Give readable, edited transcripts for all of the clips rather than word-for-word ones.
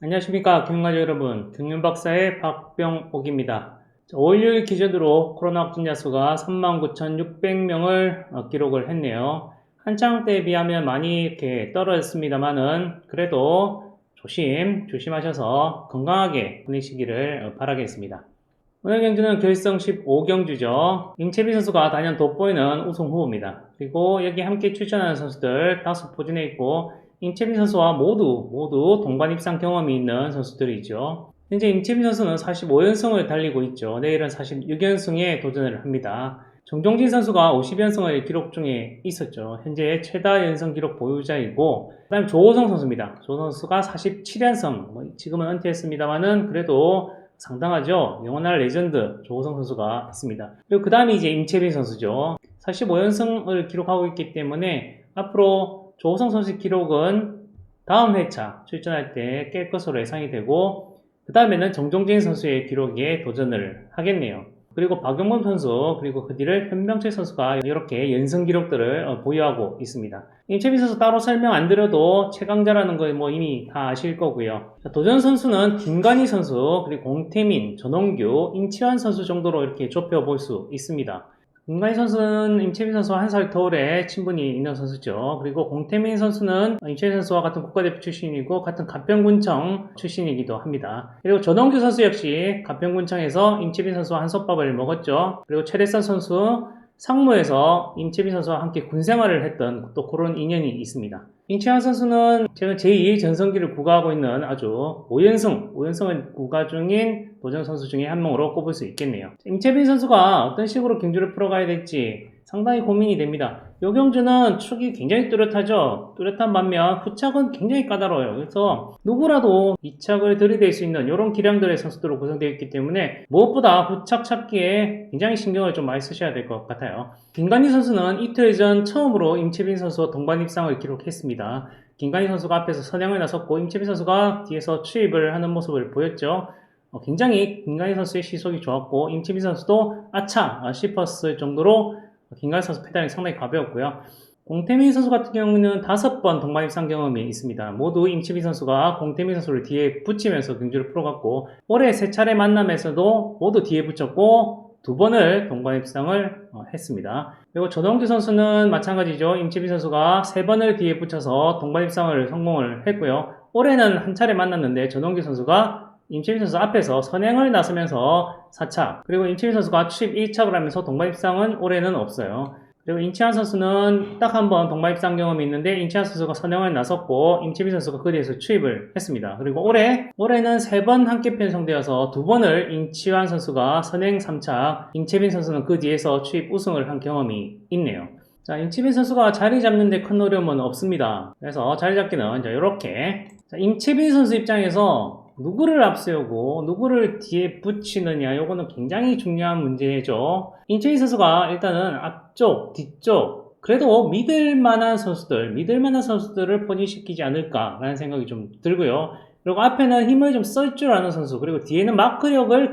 안녕하십니까 경영가족 여러분, 경영박사의 박병옥입니다. 5월 6일 기준으로 코로나 확진자 수가 39,600명을 기록을 했네요. 한창 때에 비하면 많이 이렇게 떨어졌습니다만은 그래도 조심하셔서 건강하게 보내시기를 바라겠습니다. 오늘 경주는 결성 15경주죠. 임채빈 선수가 단연 돋보이는 우승 후보입니다. 그리고 여기 함께 출전하는 선수들 다수 포진해 있고 임채빈 선수와 모두 동반 입상 경험이 있는 선수들이죠. 현재 임채빈 선수는 45연승을 달리고 있죠. 내일은 46연승에 도전을 합니다. 정종진 선수가 50연승을 기록 중에 있었죠. 현재 최다 연승 기록 보유자이고, 그 다음에 조호성 선수입니다. 조호성 선수가 47연승, 지금은 은퇴했습니다만은 그래도 상당하죠. 영원할 레전드 조호성 선수가 있습니다. 그리고 그 다음에 이제 임채빈 선수죠. 45연승을 기록하고 있기 때문에 앞으로 조호성 선수의 기록은 다음 회차 출전할 때 깰 것으로 예상이 되고, 그 다음에는 정종진 선수의 기록에 도전을 하겠네요. 그리고 박용범 선수, 그리고 그 뒤를 현병철 선수가 이렇게 연승 기록들을 보유하고 있습니다. 임채빈 선수 따로 설명 안 드려도 최강자라는 거 이미 다 아실 거고요. 도전 선수는 김관희 선수, 그리고 공태민, 전홍규, 임치환 선수 정도로 이렇게 좁혀볼 수 있습니다. 김관희 선수는 임채빈 선수와 한 살 터울에 친분이 있는 선수죠. 그리고 공태민 선수는 임채빈 선수와 같은 국가대표 출신이고 같은 가평군청 출신이기도 합니다. 그리고 전홍규 선수 역시 가평군청에서 임채빈 선수와 한솥밥을 먹었죠. 그리고 최대선 선수 상무에서 임채빈 선수와 함께 군생활을 했던 또 그런 인연이 있습니다. 임채환 선수는 최근 제2의 전성기를 구가하고 있는 아주 5연승을 구가 중인 도전 선수 중에 한 명으로 꼽을 수 있겠네요. 임채빈 선수가 어떤 식으로 경주를 풀어가야 될지 상당히 고민이 됩니다. 요 경주는 축이 굉장히 뚜렷하죠. 뚜렷한 반면 후착은 굉장히 까다로워요. 그래서 누구라도 이 착을 들이댈 수 있는 이런 기량들의 선수들로 구성되어 있기 때문에 무엇보다 후착 찾기에 굉장히 신경을 좀 많이 쓰셔야 될 것 같아요. 김관희 선수는 이틀 전 처음으로 임채빈 선수와 동반 입상을 기록했습니다. 김관희 선수가 앞에서 선행을 나섰고 임채빈 선수가 뒤에서 추입을 하는 모습을 보였죠. 굉장히 김관희 선수의 시속이 좋았고 임채빈 선수도 아차 싶었을 정도로 김관희 선수 페달이 상당히 가벼웠고요. 공태민 선수 같은 경우는 5번 동반 입상 경험이 있습니다. 모두 임채빈 선수가 공태민 선수를 뒤에 붙이면서 경주를 풀어갔고 올해 3차례 만남에서도 모두 뒤에 붙였고 2번을 동반 입상을 했습니다. 그리고 전홍규 선수는 마찬가지죠. 임채빈 선수가 3번을 뒤에 붙여서 동반 입상을 성공을 했고요. 올해는 한 차례 만났는데 전홍규 선수가 임채빈 선수 앞에서 선행을 나서면서 4착, 그리고 임채빈 선수가 추입 1착을 하면서 동반 입상은 올해는 없어요. 그리고 임치환 선수는 딱 한 번 동반 입상 경험이 있는데 임치환 선수가 선행을 나섰고 임채빈 선수가 그 뒤에서 추입을 했습니다. 그리고 올해는 3번 함께 편성되어서 2번을 임치환 선수가 선행 3착, 임채빈 선수는 그 뒤에서 추입 우승을 한 경험이 있네요. 자, 임채빈 선수가 자리 잡는데 큰 어려움은 없습니다. 그래서 자리 잡기는 이렇게 임채빈 선수 입장에서 누구를 앞세우고 누구를 뒤에 붙이느냐, 요거는 굉장히 중요한 문제죠. 임채빈 선수가 일단은 앞쪽, 뒤쪽, 그래도 믿을 만한 선수들을 포진시키지 않을까라는 생각이 좀 들고요. 그리고 앞에는 힘을 좀 쓸 줄 아는 선수, 그리고 뒤에는 마크력을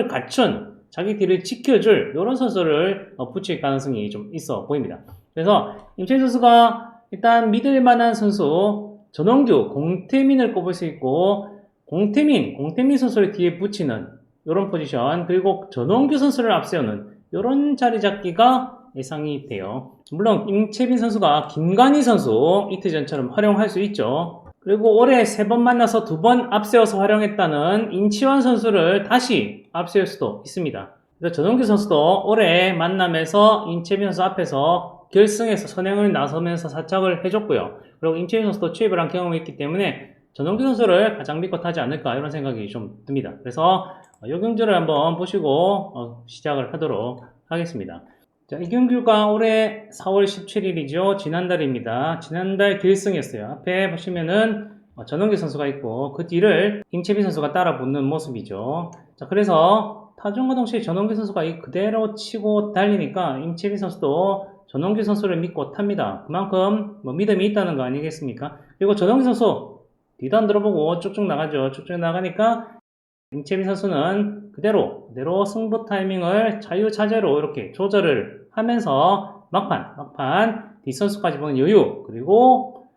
갖춘, 자기 뒤를 지켜줄 이런 선수를 붙일 가능성이 좀 있어 보입니다. 그래서 임채빈 선수가 일단 믿을 만한 선수, 전홍규, 공태민을 꼽을 수 있고 공태민 선수를 뒤에 붙이는 이런 포지션, 그리고 전홍규 선수를 앞세우는 이런 자리 잡기가 예상이 돼요. 물론 임채빈 선수가 김관희 선수 이틀 전처럼 활용할 수 있죠. 그리고 올해 3번 만나서 2번 앞세워서 활용했다는 임치환 선수를 다시 앞세울 수도 있습니다. 그래서 전홍규 선수도 올해 만남에서 임채빈 선수 앞에서 결승에서 선행을 나서면서 사착을 해줬고요. 그리고 임채빈 선수도 추입을 한 경험이 있기 때문에 전홍규 선수를 가장 믿고 타지 않을까 이런 생각이 좀 듭니다. 그래서 이 경주를 한번 보시고 시작을 하도록 하겠습니다. 자, 이 경주가 올해 4월 17일이죠. 지난달입니다. 지난달 결승이었어요. 앞에 보시면은 전홍규 선수가 있고 그 뒤를 임채빈 선수가 따라 붙는 모습이죠. 자, 그래서 타종과 동시에 전홍규 선수가 그대로 치고 달리니까 임채빈 선수도 전홍규 선수를 믿고 탑니다. 그만큼 믿음이 있다는 거 아니겠습니까? 그리고 전홍규 선수 뒤도 안 들어보고 쭉쭉 나가죠. 쭉쭉 나가니까 임채빈 선수는 그대로 승부 타이밍을 자유자재로 이렇게 조절을 하면서 막판 뒷선수까지 보는 여유, 그리고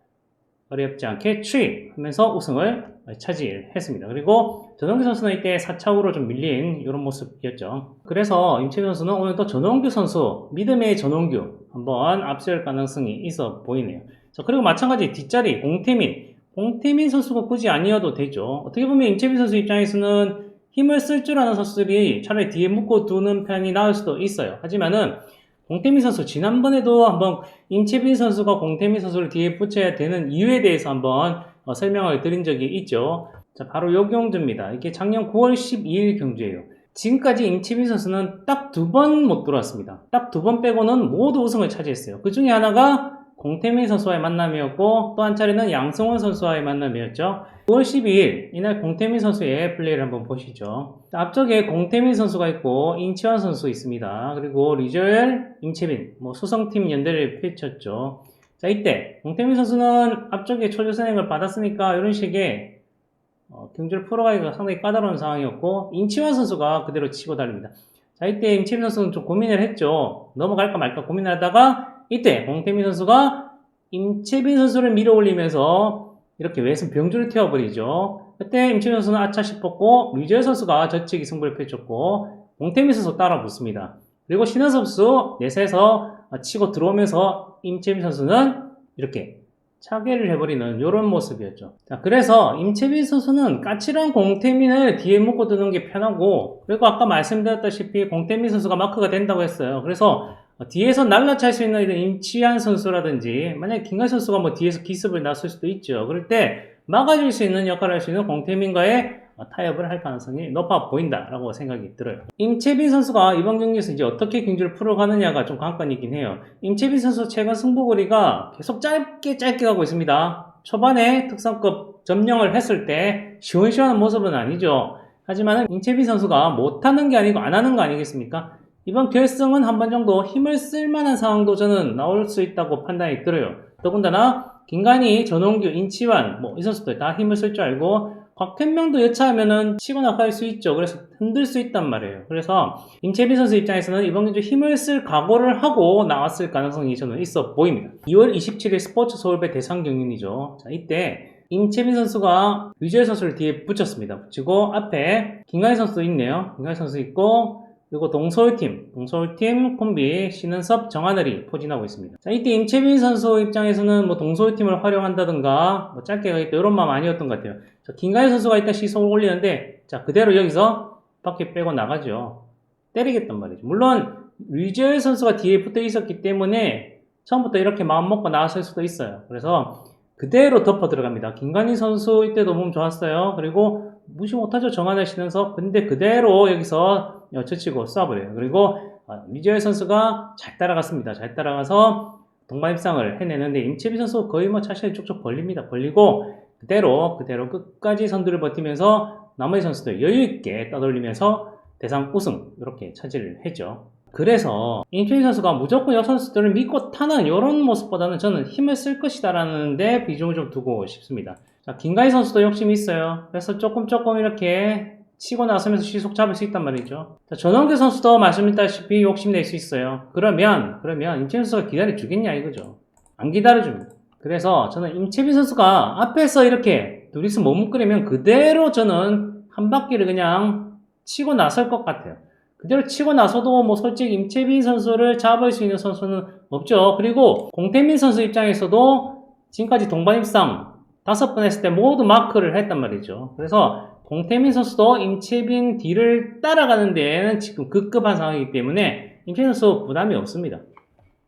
어렵지 않게 추입하면서 우승을 차지했습니다. 그리고 전원규 선수는 이때 4차후로 좀 밀린 이런 모습이었죠. 그래서 임채빈 선수는 오늘 또 전원규 선수, 믿음의 전원규 한번 앞설 가능성이 있어 보이네요. 자, 그리고 마찬가지 뒷자리 공태민 선수가 굳이 아니어도 되죠. 어떻게 보면 임채빈 선수 입장에서는 힘을 쓸 줄 아는 선수들이 차라리 뒤에 묶어두는 편이 나을 수도 있어요. 하지만은 공태민 선수 지난번에도 한번 임채빈 선수가 공태민 선수를 뒤에 붙여야 되는 이유에 대해서 한번 설명을 드린 적이 있죠. 자, 바로 요 경주입니다. 이게 작년 9월 12일 경주예요. 지금까지 임채빈 선수는 딱 2번 못 들어왔습니다. 딱 2번 빼고는 모두 우승을 차지했어요. 그 중에 하나가 공태민 선수와의 만남이었고 또 한 차례는 양성원 선수와의 만남이었죠. 9월 12일 이날 공태민 선수의 플레이를 한번 보시죠. 앞쪽에 공태민 선수가 있고 인치환 선수 있습니다. 그리고 리저엘, 임채빈, 수성팀 연대를 펼쳤죠. 자, 이때 공태민 선수는 앞쪽에 초조선행을 받았으니까 이런 식의 경주를 풀어가기가 상당히 까다로운 상황이었고 인치환 선수가 그대로 치고 달립니다. 자, 이때 임채빈 선수는 좀 고민을 했죠. 넘어갈까 말까 고민을 하다가 이때 공태민 선수가 임채빈 선수를 밀어올리면서 이렇게 외선 병주를 태워버리죠. 그때 임채빈 선수는 아차 싶었고 류재열 선수가 저치기 승부를 펼쳤고 공태민 선수 따라 붙습니다. 그리고 신현 선수 내세에서 치고 들어오면서 임채빈 선수는 이렇게 차계를 해버리는 이런 모습이었죠. 자, 그래서 임채빈 선수는 까칠한 공태민을 뒤에 묶어 두는 게 편하고 그리고 아까 말씀드렸다시피 공태민 선수가 마크가 된다고 했어요. 그래서 뒤에서 날라찰 수 있는 이런 임치환 선수라든지 만약에 김가희 선수가 뒤에서 기습을 났을 수도 있죠. 그럴 때 막아줄 수 있는 역할을 할 수 있는 공태민과의 타협을 할 가능성이 높아 보인다라고 생각이 들어요. 임채빈 선수가 이번 경기에서 이제 어떻게 경주를 풀어가느냐가 좀 관건이긴 해요. 임채빈 선수 최근 승부거리가 계속 짧게 가고 있습니다. 초반에 특성급 점령을 했을 때 시원시원한 모습은 아니죠. 하지만 임채빈 선수가 못하는 게 아니고 안 하는 거 아니겠습니까? 이번 결승은 한 번 정도 힘을 쓸 만한 상황도 저는 나올 수 있다고 판단이 들어요. 더군다나 김간희, 전홍규, 인치환 이 선수들 다 힘을 쓸 줄 알고 곽현명도 여차하면은 치고 나갈 수 있죠. 그래서 흔들 수 있단 말이에요. 그래서 임채빈 선수 입장에서는 이번 경주 힘을 쓸 각오를 하고 나왔을 가능성이 저는 있어 보입니다. 2월 27일 스포츠 서울배 대상 경륜이죠. 자, 이때 임채빈 선수가 류재열 선수를 뒤에 붙였습니다. 붙이고 앞에 김간희 선수도 있네요. 김간희 선수 있고 그리고 동서울팀 콤비 신은섭, 정하늘이 포진하고 있습니다. 자, 이때 임채빈 선수 입장에서는 동서울팀을 활용한다든가 짧게 가겠다 이런 마음 아니었던 것 같아요. 자, 김가희 선수가 일단 시속을 올리는데 자, 그대로 여기서 바퀴 빼고 나가죠. 때리겠단 말이죠. 물론 류재열 선수가 뒤에 붙어 있었기 때문에 처음부터 이렇게 마음 먹고 나왔을 수도 있어요. 그래서 그대로 덮어 들어갑니다. 김간희 선수 이때도 몸 좋았어요. 그리고 무시 못하죠. 정하늘, 신은섭. 근데 그대로 여기서 쳐치고 쏴버려요. 그리고 류재열 선수가 잘 따라갔습니다. 잘 따라가서 동반 입상을 해내는데 임채빈 선수 거의 차시를 쭉쭉 벌립니다. 벌리고 그대로 끝까지 선두를 버티면서 나머지 선수들 여유있게 떠돌리면서 대상 우승 이렇게 차지를 했죠. 그래서 임채빈 선수가 무조건 여 선수들을 믿고 타는 이런 모습보다는 저는 힘을 쓸 것이다 라는 데 비중을 좀 두고 싶습니다. 자, 김가희 선수도 욕심이 있어요. 그래서 조금 이렇게 치고 나서면서 시속 잡을 수 있단 말이죠. 자, 전원규 선수도 말씀드렸다시피 욕심낼 수 있어요. 그러면 임채빈 선수가 기다려주겠냐 이거죠. 안 기다려줍니다. 그래서 저는 임채빈 선수가 앞에서 이렇게 둘이서 머뭇거리면 그대로 저는 한 바퀴를 그냥 치고 나설 것 같아요. 그대로 치고 나서도 솔직히 임채빈 선수를 잡을 수 있는 선수는 없죠. 그리고 공태민 선수 입장에서도 지금까지 동반 입상 5번 했을 때 모두 마크를 했단 말이죠. 그래서 공태민 선수도 임채빈 뒤를 따라가는 데에는 지금 급급한 상황이기 때문에 임채빈 선수 부담이 없습니다.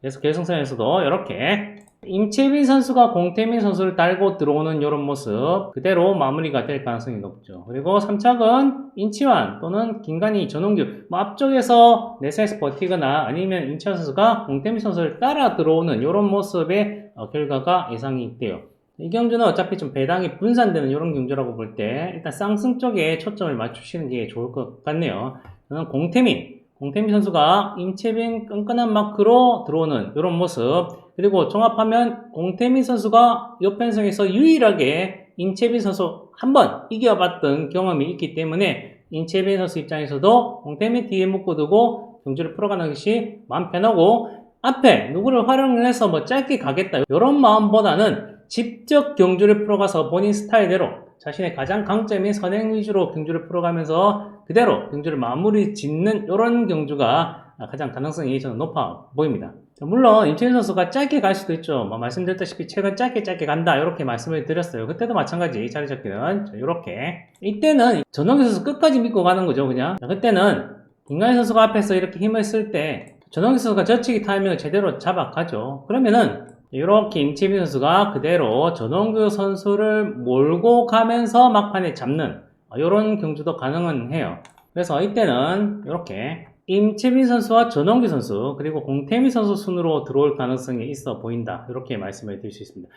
그래서 결승선에서도 이렇게 임채빈 선수가 공태민 선수를 달고 들어오는 이런 모습 그대로 마무리가 될 가능성이 높죠. 그리고 3착은 인치환 또는 김간희, 전홍규 앞쪽에서 내세에서 버티거나 아니면 인치환 선수가 공태민 선수를 따라 들어오는 이런 모습의 결과가 예상이 돼요. 이 경주는 어차피 좀 배당이 분산되는 이런 경주라고 볼 때 일단 쌍승 쪽에 초점을 맞추시는 게 좋을 것 같네요. 저는 공태민 선수가 임채빈 끈끈한 마크로 들어오는 이런 모습 그리고 종합하면 공태민 선수가 옆편성에서 유일하게 임채빈 선수 한번 이겨봤던 경험이 있기 때문에 임채빈 선수 입장에서도 공태민 뒤에 묶어두고 경주를 풀어가는 것이 마음 편하고 앞에 누구를 활용을 해서 짧게 가겠다 이런 마음보다는 직접 경주를 풀어가서 본인 스타일대로 자신의 가장 강점인 선행 위주로 경주를 풀어가면서 그대로 경주를 마무리 짓는 이런 경주가 가장 가능성이 저는 높아 보입니다. 물론 임채빈 선수가 짧게 갈 수도 있죠. 말씀드렸다시피 최근 짧게 간다 이렇게 말씀을 드렸어요. 그때도 마찬가지 자리 잡기는 이렇게 이때는 전원기 선수 끝까지 믿고 가는 거죠. 그냥 그때는 김강현 선수가 앞에서 이렇게 힘을 쓸 때 전원기 선수가 젖히기 타이밍을 제대로 잡아가죠. 그러면은 이렇게 임채빈 선수가 그대로 전원규 선수를 몰고 가면서 막판에 잡는 이런 경주도 가능은 해요. 그래서 이때는 이렇게 임채빈 선수와 전원규 선수 그리고 공태민 선수 순으로 들어올 가능성이 있어 보인다. 이렇게 말씀을 드릴 수 있습니다.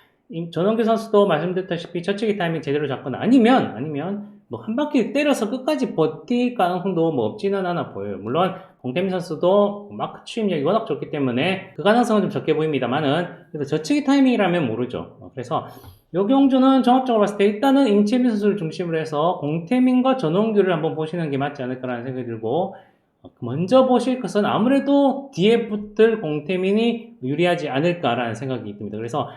전원규 선수도 말씀드렸다시피 젖히기 타이밍 제대로 잡거나 아니면 뭐 한 바퀴 때려서 끝까지 버틸 가능성도 뭐 없지는 않아 보여요. 물론 공태민 선수도 마크 추임력이 워낙 좋기 때문에 그 가능성은 좀 적게 보입니다만은 그래도 젖히기 타이밍이라면 모르죠. 그래서 요 경주는 종합적으로 봤을 때 일단은 임채빈 선수를 중심으로 해서 공태민과 전원규를 한번 보시는 게 맞지 않을까라는 생각이 들고 먼저 보실 것은 아무래도 뒤에 붙을 공태민이 유리하지 않을까라는 생각이 듭니다. 그래서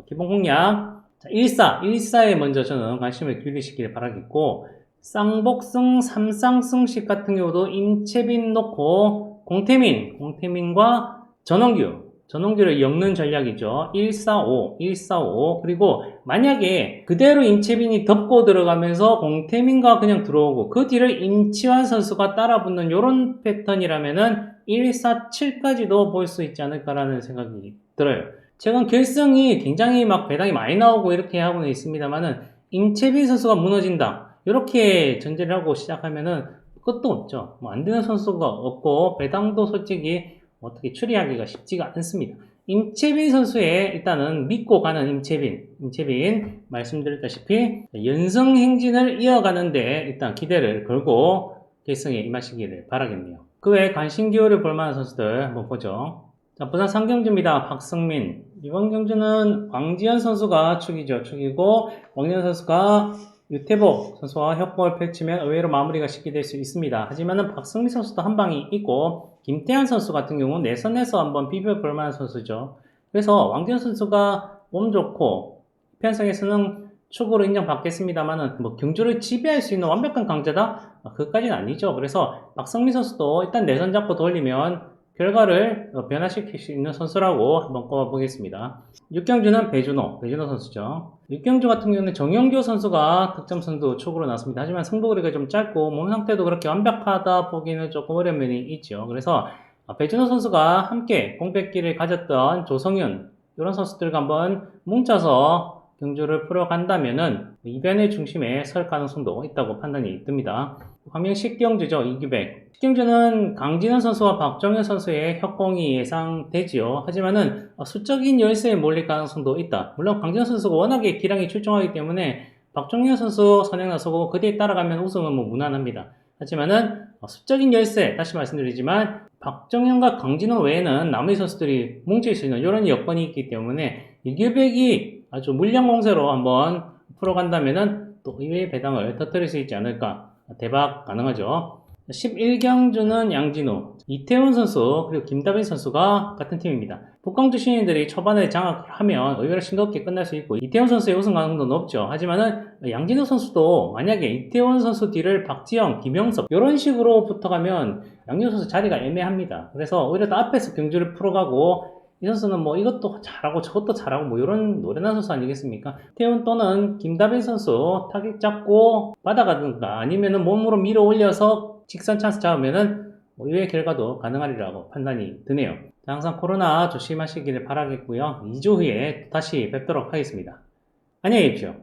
기본 공략 1사에 먼저 저는 관심을 기울이시길 바라겠고 쌍복승 3쌍승식 같은 경우도 임채빈 놓고 공태민과 전원규를 엮는 전략이죠. 145 그리고 만약에 그대로 임채빈이 덮고 들어가면서 공태민과 그냥 들어오고 그 뒤를 임치환 선수가 따라붙는 이런 패턴이라면은 147까지도 볼 수 있지 않을까라는 생각이 들어요. 최근 결승이 굉장히 막 배당이 많이 나오고 이렇게 하고는 있습니다만은 임채빈 선수가 무너진다 이렇게 전제를 하고 시작하면은 끝도 없죠. 안 되는 선수가 없고 배당도 솔직히 어떻게 추리하기가 쉽지가 않습니다. 임채빈 선수의 일단은 믿고 가는 임채빈 말씀드렸다시피 연승 행진을 이어가는데 일단 기대를 걸고 결승에 임하시기를 바라겠네요. 그 외에 관심 기울여 볼 만한 선수들 한번 보죠. 자, 부산 상경주입니다. 박성민. 이번 경주는 왕지현 선수가 축이고 왕지현 선수가 유태복 선수와 협공을 펼치면 의외로 마무리가 쉽게 될 수 있습니다. 하지만은 박성민 선수도 한 방이 있고 김태환 선수 같은 경우는 내선에서 한번 비벼볼 만한 선수죠. 그래서 왕지현 선수가 몸 좋고 편성에서는 축으로 인정받겠습니다만은 뭐 경주를 지배할 수 있는 완벽한 강자다? 그것까지는 아니죠. 그래서 박성민 선수도 일단 내선 잡고 돌리면 결과를 변화시킬 수 있는 선수라고 한번 꼽아보겠습니다. 6경주는 배준호 선수죠. 6경주 같은 경우는 정영교 선수가 득점선두 촉으로 나왔습니다. 하지만 승부거리가 좀 짧고 몸 상태도 그렇게 완벽하다 보기는 조금 어려운 면이 있죠. 그래서 배준호 선수가 함께 공백기를 가졌던 조성윤 이런 선수들과 한번 뭉쳐서 경주를 풀어간다면은 이변의 중심에 설 가능성도 있다고 판단이 듭니다. 화면 10경주죠. 2기백. 10경주는 강진원 선수와 박정현 선수의 협공이 예상되지요. 하지만은 수적인 열세에 몰릴 가능성도 있다. 물론 강진원 선수가 워낙에 기량이 출중하기 때문에 박정현 선수 선행 나서고 그 뒤에 따라가면 우승은 뭐 무난합니다. 하지만은 수적인 열세, 다시 말씀드리지만 박정현과 강진원 외에는 나머지 선수들이 뭉칠 수 있는 이런 여건이 있기 때문에 2기백이 아주 물량 공세로 한번 풀어간다면은 또 의외의 배당을 터뜨릴 수 있지 않을까. 대박 가능하죠. 11경주는 양진호, 이태원 선수, 그리고 김다빈 선수가 같은 팀입니다. 북광주 신인들이 초반에 장악을 하면 의외로 싱겁게 끝날 수 있고 이태원 선수의 우승 가능성도 높죠. 하지만은 양진호 선수도 만약에 이태원 선수 뒤를 박지영, 김영섭 이런 식으로 붙어가면 양진호 선수 자리가 애매합니다. 그래서 오히려 더 앞에서 경주를 풀어가고 이 선수는 뭐 이것도 잘하고 저것도 잘하고 뭐 이런 노련한 선수 아니겠습니까? 태훈 또는 김다빈 선수 타격 잡고 받아가든가 아니면은 몸으로 밀어 올려서 직선 찬스 잡으면은 뭐 이외의 결과도 가능하리라고 판단이 드네요. 항상 코로나 조심하시기를 바라겠고요. 2주 후에 다시 뵙도록 하겠습니다. 안녕히 계십시오.